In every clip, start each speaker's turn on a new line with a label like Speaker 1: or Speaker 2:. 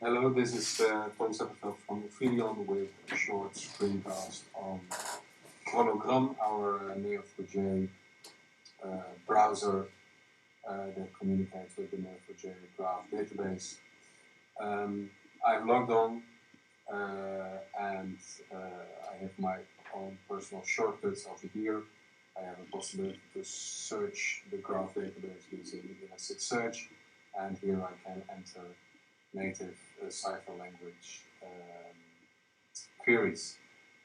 Speaker 1: Hello, this is Tom Sepperveld from Ophidian with a short screencast on Prologram, our Neo4j browser that communicates with the Neo4j graph database. I've logged on and I have my own personal shortcuts over here. I have a possibility to search the graph database using Elasticsearch, and here I can enter native cipher language queries.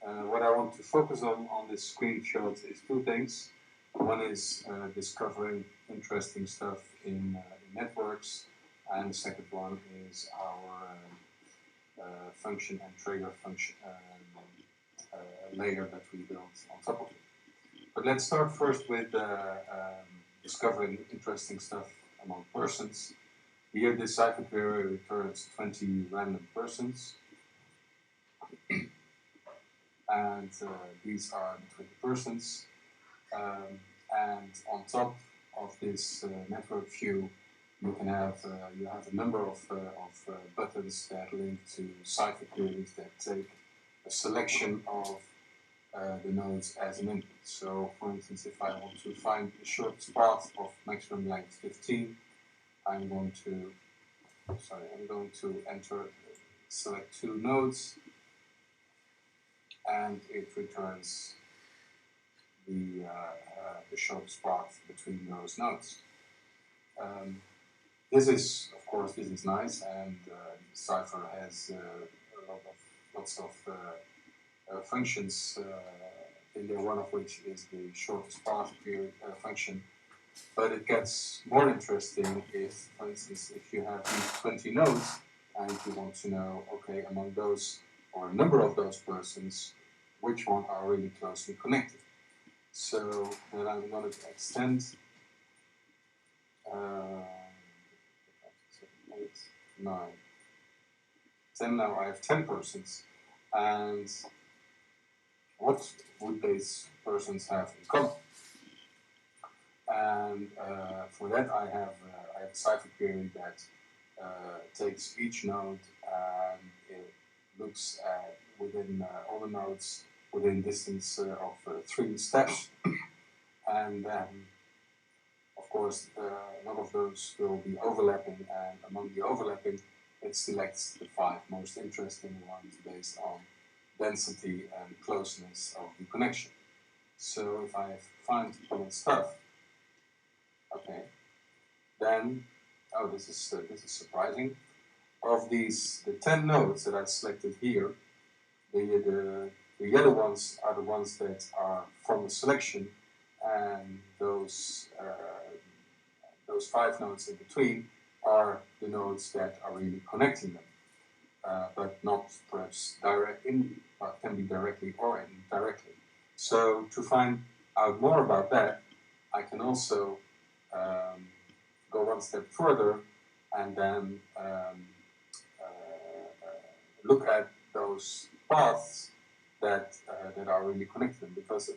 Speaker 1: What I want to focus on this screenshot is two things. One is discovering interesting stuff in networks, and the second one is our function and trigger function layer that we built on top of it. But let's start first with discovering interesting stuff among persons. Here, this cipher query returns 20 random persons, and these are the 20 persons. And on top of this network view, you can have a number of buttons that link to cipher queries that take a selection of the nodes as an input. So, for instance, if I want to find the shortest path of maximum length 15, I'm going to select two nodes, and it returns the shortest path between those nodes. This is nice, and Cipher has lots of functions in there, one of which is the shortest path function. But it gets more interesting if, for instance, if you have these 20 nodes and you want to know, okay, among those, or a number of those persons, which one are really closely connected. So then I'm going to extend 8, 9, 10. Now I have 10 persons, and what would these persons have in common? And for that I have a cipher query that takes each node and it looks at within all the nodes within distance of 3 steps, and of course none of those will be overlapping, and among the overlapping it selects the 5 most interesting ones based on density and closeness of the connection. So if I find common stuff, okay, then, oh, this is surprising. Of these, the 10 nodes that I selected here, the yellow ones are the ones that are from the selection, and those 5 nodes in between are the nodes that are really connecting them, but not perhaps can be directly or indirectly. So to find out more about that, I can also go one step further and then look at those paths that are really connected, because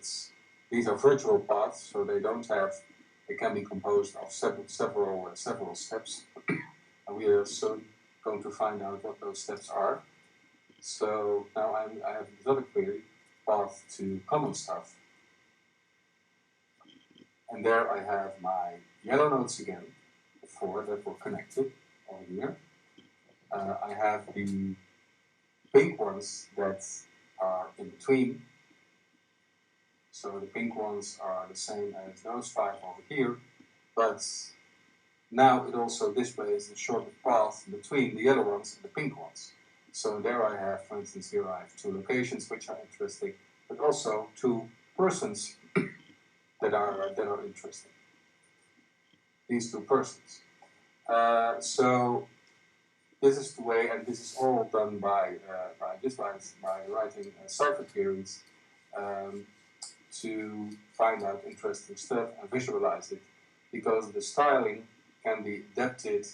Speaker 1: these are virtual paths, so they can be composed of several steps, and we are soon going to find out what those steps are. So now I have this other query, path to common stuff, and there I have my yellow nodes again, the 4 that were connected over here. I have the pink ones that are in between. So the pink ones are the same as those 5 over here, but now it also displays the shortest path between the yellow ones and the pink ones. So there I have, for instance, here I have 2 locations which are interesting, but also 2 persons that are interesting. These 2 persons. So this is the way, and this is all done by writing cipher queries to find out interesting stuff and visualize it, because the styling can be adapted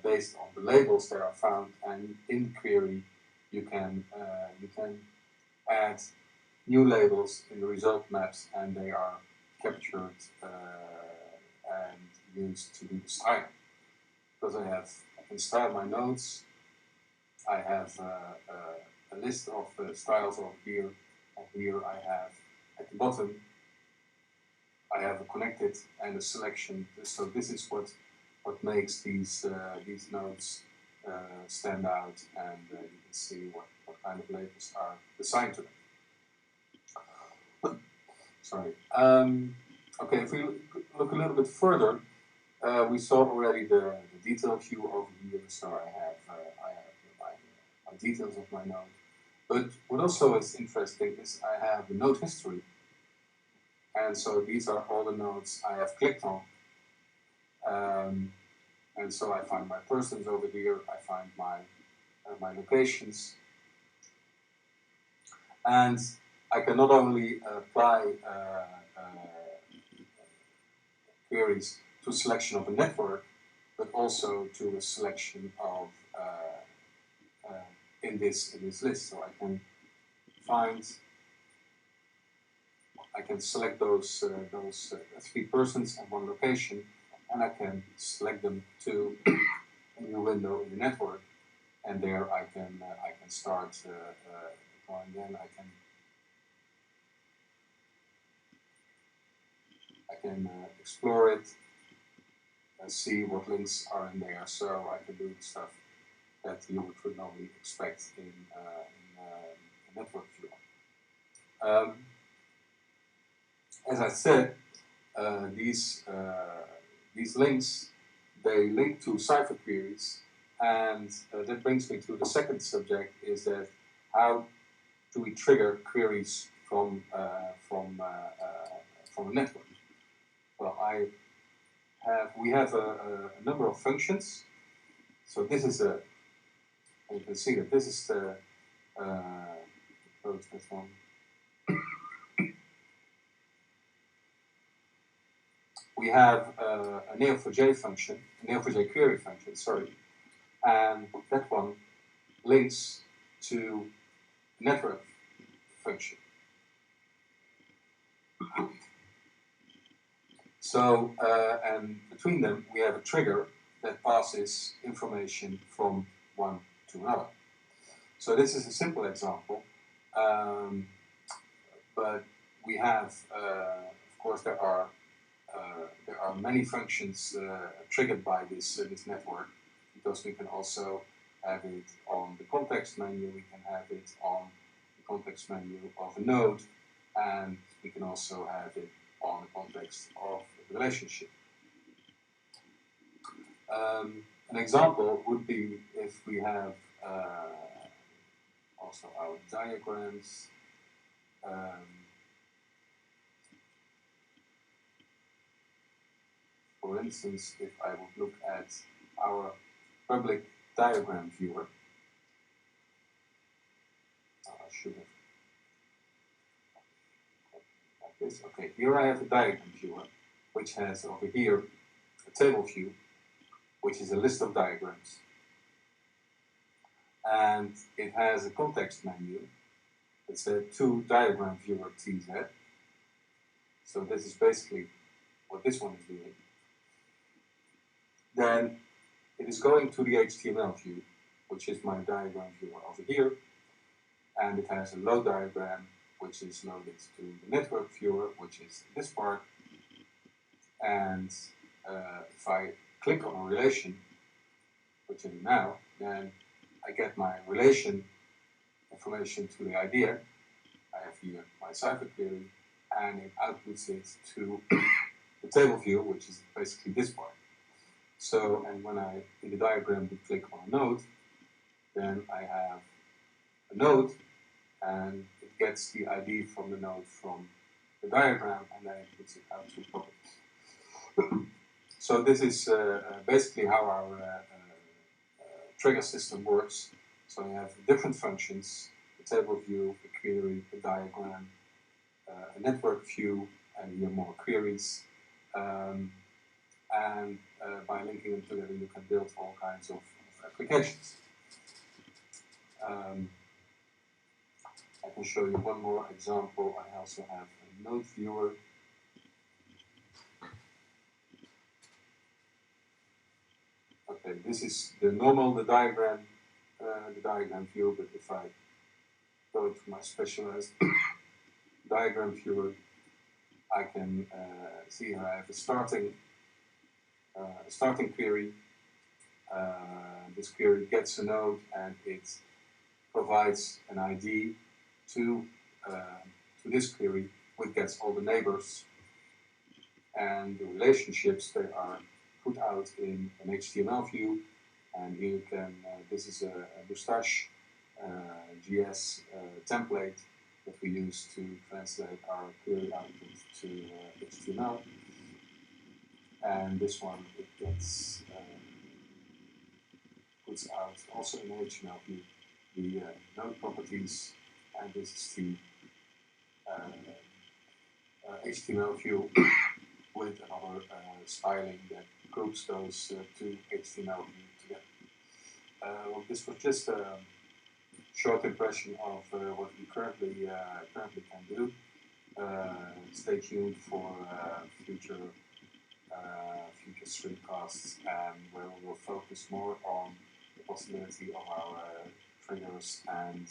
Speaker 1: based on the labels that are found, and in the query you can add new labels in the result maps, and they are captured and used to do the styling. Because I can style my nodes I have a list of styles over here, and here I have at the bottom I have a connected and a selection. So this is what makes these nodes stand out, and you can see what kind of labels are assigned to them. Sorry. Okay, if we look a little bit further, we saw already the detail view over here. So I have my details of my node. But what also is interesting is I have the node history. And so these are all the nodes I have clicked on. And so I find my persons over here, I find my locations. And I can not only apply queries to a selection of a network, but also to a selection of in this list. So I can select those 3 persons and 1 location, and I can select them to a new window in the network, and there I can start going in. I can explore it and see what links are in there. So I can do stuff that you would normally expect in a network view. As I said, these links, they link to cipher queries, and that brings me to the second subject, is that how do we trigger queries from a network? Well, we have a number of functions. So this is you can see that this is the this one. We have a Neo4j function, a Neo4j query function, sorry, and that one links to network function. So, and between them we have a trigger that passes information from one to another. So this is a simple example, but we have, of course, there are many functions triggered by this network, because we can also have it on the context menu, we can have it on the context menu of a node, and we can also have it on the context of the relationship. An example would be if we have also our diagrams. For instance, if I would look at our public diagram viewer, I should have like this. Okay, here I have a diagram viewer, which has over here a table view, which is a list of diagrams. And it has a context menu. It's a to diagram viewer TZ. So this is basically what this one is doing. Then it is going to the HTML view, which is my diagram viewer over here. And it has a load diagram, which is loaded to the network viewer, which is this part. And if I click on a relation, which I do now, then I get my relation information to the idea. I have here my cipher query, and it outputs it to the table view, which is basically this part. So, and when I, in the diagram, we click on a node, then I have a node, and it gets the ID from the node from the diagram, and then it puts it out to properties. So this is basically how our trigger system works. So you have different functions: the table view, the query, the diagram, a network view, and here more queries. And by linking them together, you can build all kinds of applications. I can show you one more example. I also have a node viewer. Okay, this is the diagram the diagram view, but if I go to my specialized diagram viewer, I can see here I have a starting query. This query gets a node and it provides an ID to this query, which gets all the neighbors, and the relationships, they are put out in an HTML view. And here you can, this is a Mustache GS template that we use to translate our query output to HTML. And this one, it gets puts out also in HTML view the node properties, and this is the HTML view with another styling that groups those two HTML views together. Well, this was just a short impression of what we currently can do. Stay tuned for future screencasts, where we will focus more on the possibility of our triggers and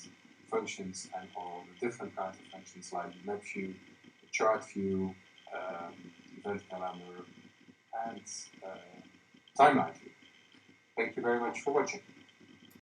Speaker 1: functions, and all the different kinds of functions like the map view, the chart view, event calendar, and timeline view. Thank you very much for watching.